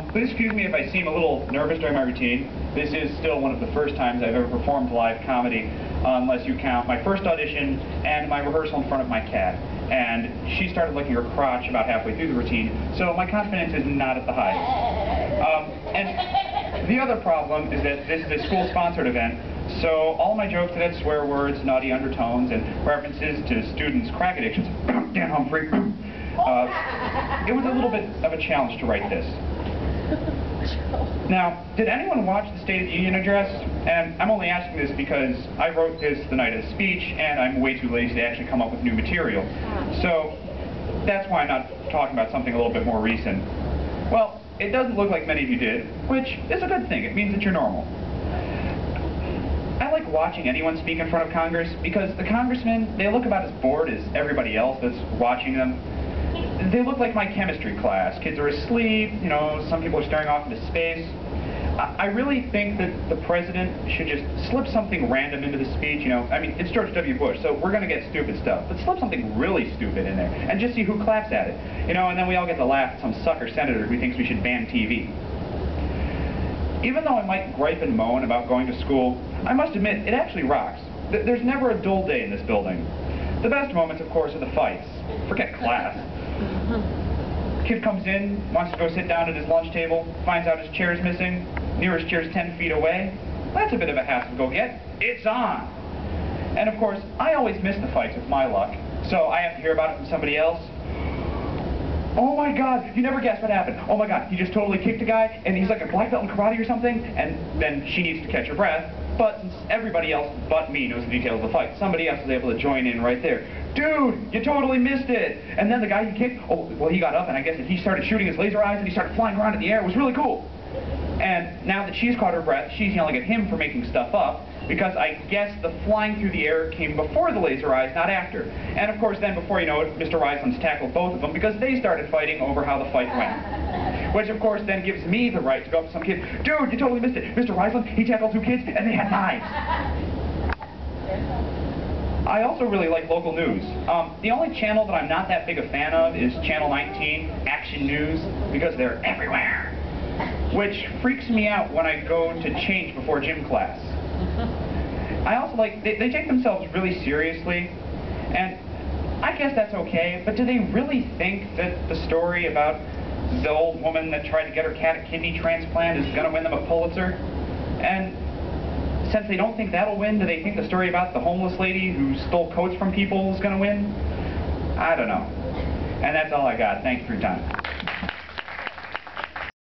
Please excuse me if I seem a little nervous during my routine. This is still one of the first times I've ever performed live comedy, unless you count my first audition and my rehearsal in front of my cat. And she started licking her crotch about halfway through the routine, so my confidence is not at the highest. And the other problem is that this is a school-sponsored event, so all my jokes that had swear words, naughty undertones, and references to students' crack addictions, Dan Humphrey, it was a little bit of a challenge to write this. Now, did anyone watch the State of the Union address? And I'm only asking this because I wrote this the night of the speech, and I'm way too lazy to actually come up with new material. So that's why I'm not talking about something a little bit more recent. Well, it doesn't look like many of you did, which is a good thing. It means that you're normal. I like watching anyone speak in front of Congress because the congressmen, they look about as bored as everybody else that's watching them. They look like my chemistry class. Kids are asleep, you know, some people are staring off into space. I really think that the president should just slip something random into the speech, you know. I mean, it's George W. Bush, so we're going to get stupid stuff. But slip something really stupid in there and just see who claps at it. You know, and then we all get to laugh at some sucker senator who thinks we should ban TV. Even though I might gripe and moan about going to school, I must admit, it actually rocks. There's never a dull day in this building. The best moments, of course, are the fights. Forget class. Kid comes in, wants to go sit down at his lunch table, finds out his chair is missing, nearest chair's 10 feet away. That's a bit of a hassle to go get. It's on! And of course, I always miss the fights with my luck, so I have to hear about it from somebody else. Oh my god, you never guess what happened. Oh my god, he just totally kicked a guy, and he's like a black belt in karate or something, and then she needs to catch her breath, but since everybody else but me knows the details of the fight, somebody else is able to join in right there. Dude, you totally missed it! And then the guy he kicked, oh, well, he got up, and I guess if he started shooting his laser eyes and he started flying around in the air, it was really cool. And now that she's caught her breath, she's yelling at him for making stuff up, because I guess the flying through the air came before the laser eyes, not after. And of course then, before you know it, Mr. Reisland's tackled both of them because they started fighting over how the fight went. Which of course then gives me the right to go up to some kid, dude, you totally missed it. Mr. Reisland, he tackled two kids and they had knives. I also really like local news. The only channel that I'm not that big a fan of is Channel 19, Action News, because they're everywhere. Which freaks me out when I go to change before gym class. I also like, they take themselves really seriously, and I guess that's okay, but do they really think that the story about the old woman that tried to get her cat a kidney transplant is going to win them a Pulitzer? And since they don't think that'll win, do they think the story about the homeless lady who stole coats from people is going to win? I don't know. And that's all I got. Thanks for your time.